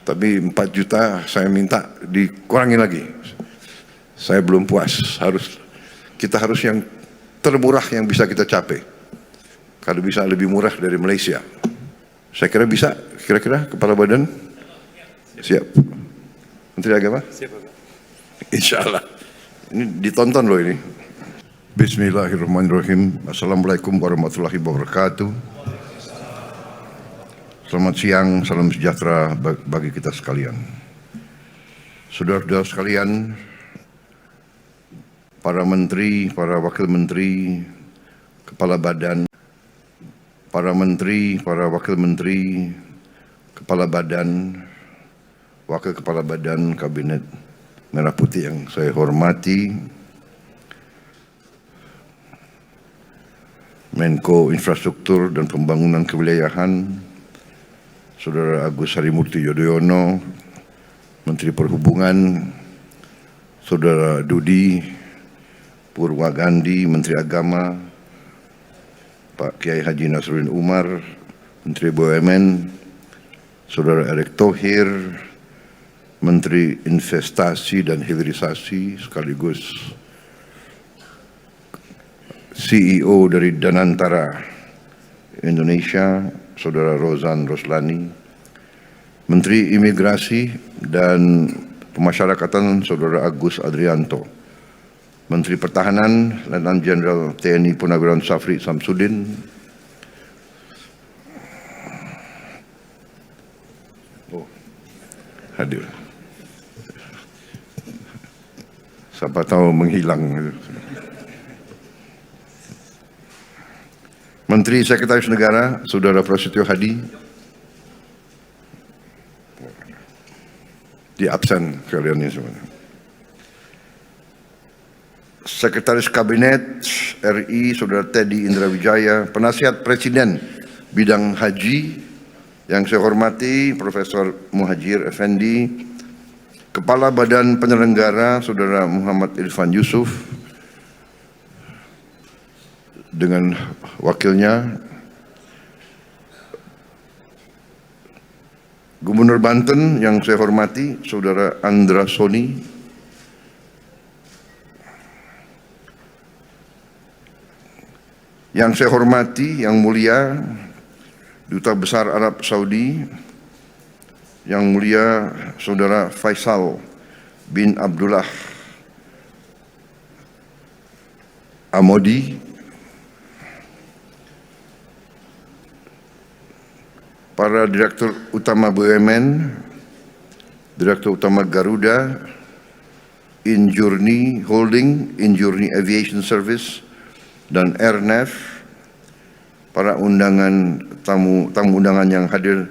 Tapi 4 juta saya minta dikurangi lagi. Saya belum puas. Kita harus yang termurah yang bisa kita capai. Kalau bisa lebih murah dari Malaysia. Saya kira bisa. Kira-kira Kepala Badan? Siap. Menteri Agama? Siap, Pak. Insya Allah. Ini ditonton loh ini. Bismillahirrahmanirrahim. Assalamualaikum warahmatullahi wabarakatuh. Selamat siang, salam sejahtera bagi kita sekalian. Saudara-saudara sekalian, para menteri, para wakil menteri, kepala badan, para menteri, para wakil menteri, kepala badan, wakil kepala badan Kabinet Merah Putih yang saya hormati, Menko Infrastruktur dan Pembangunan Kewilayahan, Saudara Agus Harimurti Yudhoyono, Menteri Perhubungan, Saudara Dudi Purwagandi, Menteri Agama, Pak Kiai Haji Nasruddin Umar, Menteri BUMN, Saudara Erick Thohir, Menteri Investasi dan Hilirisasi sekaligus CEO dari Danantara Indonesia, Saudara Rozan Roslani, Menteri Imigrasi dan Pemasyarakatan Saudara Agus Adrianto, Menteri Pertahanan Letnan Jenderal TNI Purnawirawan Safri Samsudin, hadir. Siapa tahu menghilang. Menteri Sekretaris Negara, Saudara Prasetyo Hadi, di absen kalian ini semuanya. Sekretaris Kabinet RI, Saudara Teddy Indra Wijaya, Penasihat Presiden Bidang Haji, yang saya hormati Profesor Muhajir Effendi, Kepala Badan Penyelenggara, Saudara Muhammad Irfan Yusuf, dengan wakilnya, Gubernur Banten yang saya hormati, Saudara Andra Soni, yang saya hormati, yang mulia, Duta Besar Arab Saudi, yang mulia Saudara Faisal bin Abdullah Amodi, para Direktur Utama BUMN, Direktur Utama Garuda, Injourney Holding, Injourney Aviation Service, dan Airnav, para tamu undangan yang hadir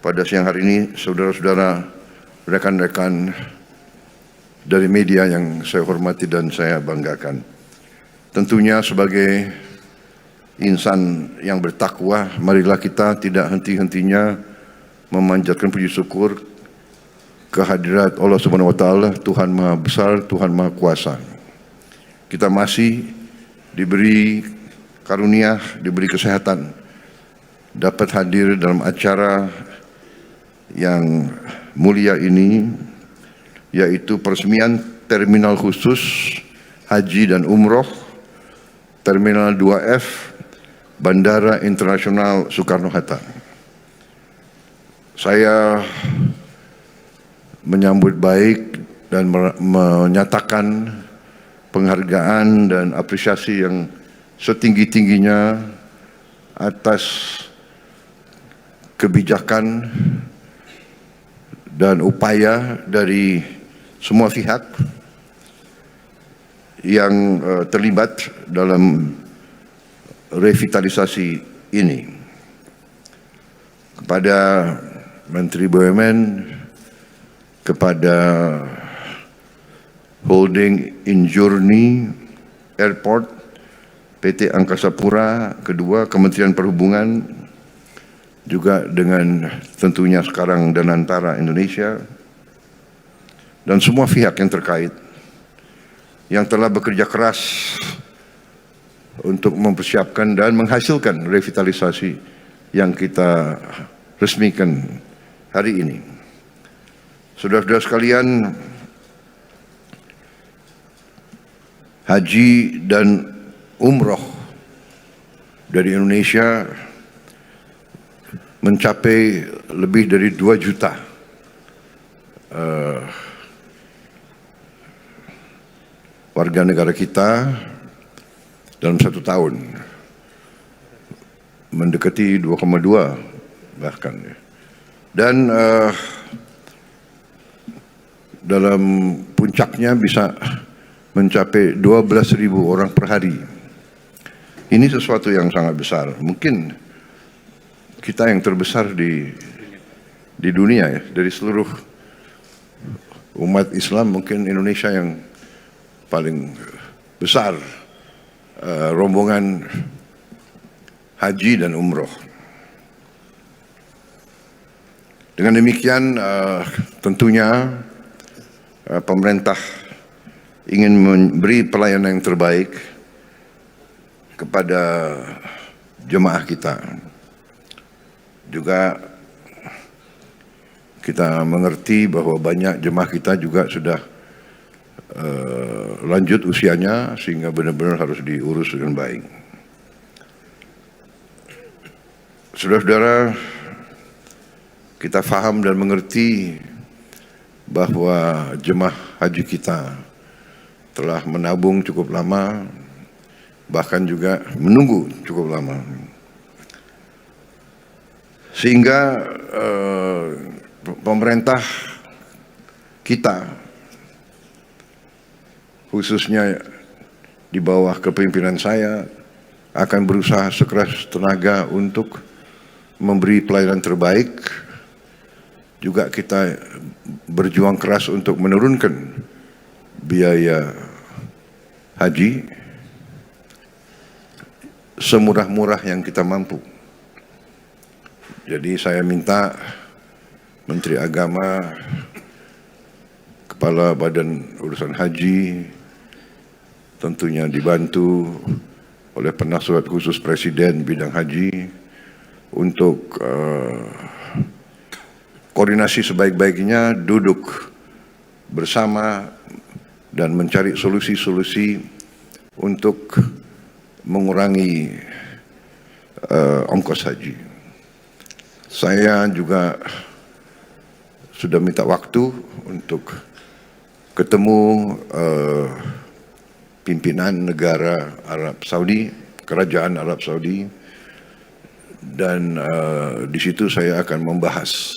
pada siang hari ini, saudara-saudara, rekan-rekan dari media yang saya hormati dan saya banggakan. Tentunya sebagai insan yang bertakwa, marilah kita tidak henti-hentinya memanjatkan puji syukur kehadirat Allah Subhanahu wa taala, Tuhan Maha Besar, Tuhan Maha Kuasa. Kita masih diberi karunia, diberi kesehatan, dapat hadir dalam acara yang mulia ini, yaitu peresmian Terminal Khusus Haji dan Umroh Terminal 2F Bandara Internasional Soekarno-Hatta. Saya menyambut baik dan menyatakan penghargaan dan apresiasi yang setinggi-tingginya atas kebijakan dan upaya dari semua pihak yang terlibat dalam revitalisasi ini. Kepada Menteri BUMN, kepada Holding Injourney Airport, PT Angkasa Pura, kedua Kementerian Perhubungan, juga dengan tentunya sekarang Danantara Indonesia, dan semua pihak yang terkait yang telah bekerja keras untuk mempersiapkan dan menghasilkan revitalisasi yang kita resmikan hari ini. Saudara-saudara sekalian, haji dan umroh dari Indonesia mencapai lebih dari 2 juta warga negara kita dalam 1 tahun, mendekati 2,2 bahkan. Dan dalam puncaknya bisa mencapai 12.000 orang per hari. Ini sesuatu yang sangat besar. Mungkin kita yang terbesar di dunia ya, dari seluruh umat Islam mungkin Indonesia yang paling besar rombongan haji dan umroh. Dengan demikian tentunya pemerintah ingin memberi pelayanan yang terbaik kepada jemaah kita. Juga kita mengerti bahwa banyak jemaah kita juga sudah lanjut usianya sehingga benar-benar harus diurus dengan baik. Saudara-saudara, kita faham dan mengerti bahwa jemaah haji kita telah menabung cukup lama, bahkan juga menunggu cukup lama. Sehingga pemerintah kita, khususnya di bawah kepemimpinan saya, akan berusaha sekeras tenaga untuk memberi pelayanan terbaik. Juga kita berjuang keras untuk menurunkan biaya haji semurah-murah yang kita mampu. Jadi saya minta Menteri Agama, Kepala Badan Urusan Haji, tentunya dibantu oleh Penasihat Khusus Presiden bidang haji untuk koordinasi sebaik-baiknya, duduk bersama dan mencari solusi-solusi untuk mengurangi ongkos haji. Saya juga sudah minta waktu untuk ketemu pimpinan negara Arab Saudi, Kerajaan Arab Saudi, dan di situ saya akan membahas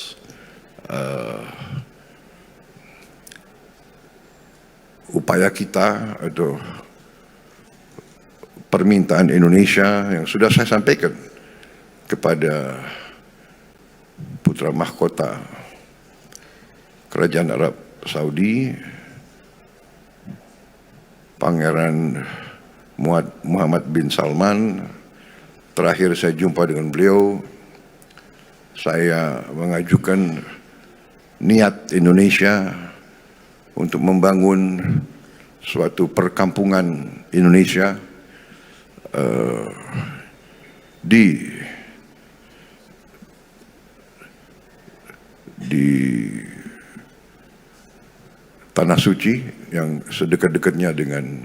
upaya kita atau permintaan Indonesia yang sudah saya sampaikan kepada putra mahkota Kerajaan Arab Saudi, Pangeran Muhammad bin Salman. Terakhir saya jumpa dengan beliau, saya mengajukan niat Indonesia untuk membangun suatu perkampungan Indonesia di Tanah Suci yang sedekat-dekatnya dengan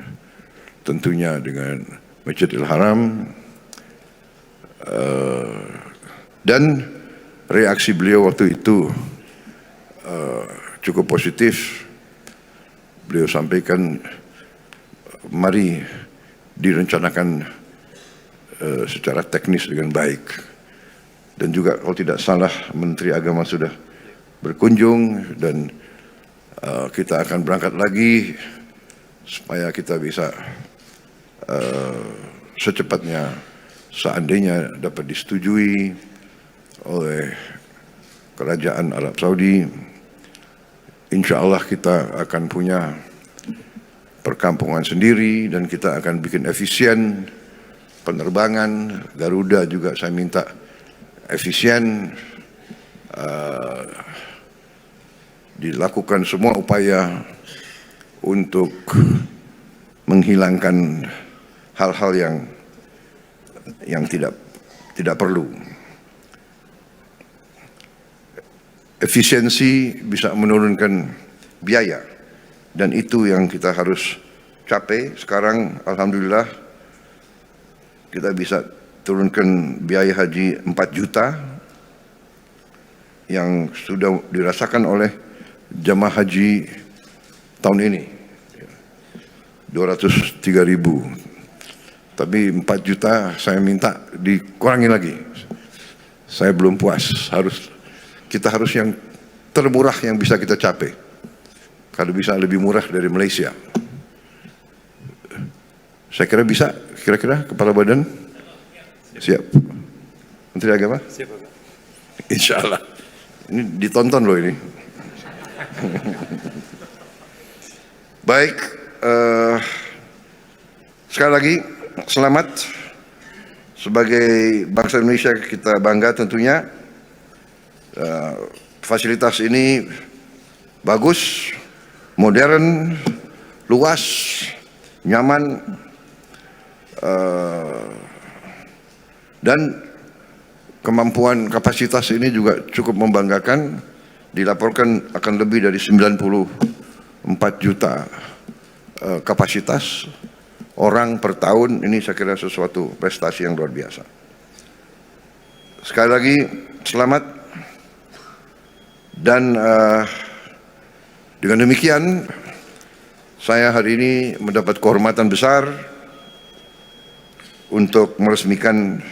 tentunya dengan Masjidil Haram, dan reaksi beliau waktu itu cukup positif. Beliau sampaikan mari direncanakan secara teknis dengan baik, dan juga kalau tidak salah Menteri Agama sudah berkunjung, dan kita akan berangkat lagi supaya kita bisa secepatnya, seandainya dapat disetujui oleh Kerajaan Arab Saudi, insya Allah kita akan punya perkampungan sendiri dan kita akan bikin efisien penerbangan. Garuda juga saya minta efisien, dilakukan semua upaya untuk menghilangkan hal-hal yang tidak perlu. efisiensi, bisa menurunkan biaya. Dan itu yang kita harus capai. Sekarang alhamdulillah kita bisa turunkan biaya haji 4 juta yang sudah dirasakan oleh jamaah haji tahun ini. 203.000. Tapi 4 juta saya minta dikurangi lagi. Saya belum puas. Kita harus yang termurah yang bisa kita capai. Kalau bisa lebih murah dari Malaysia. Saya kira bisa, kira-kira Kepala Badan? Siap. Menteri Agama? Siap, Pak. Insya Allah. Ini ditonton loh ini. Baik, sekali lagi selamat. Sebagai bangsa Indonesia kita bangga tentunya. Fasilitas ini bagus, modern, luas, nyaman, dan kemampuan kapasitas ini juga cukup membanggakan. Dilaporkan akan lebih dari 94 juta kapasitas orang per tahun. Ini saya kira sesuatu prestasi yang luar biasa. Sekali lagi selamat. Dan dengan demikian saya hari ini mendapat kehormatan besar untuk meresmikan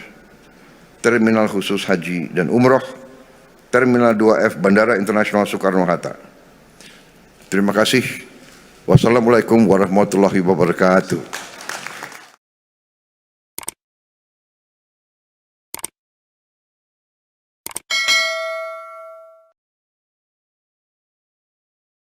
Terminal Khusus Haji dan Umroh Terminal 2F Bandara Internasional Soekarno-Hatta. Terima kasih. Wassalamualaikum warahmatullahi wabarakatuh.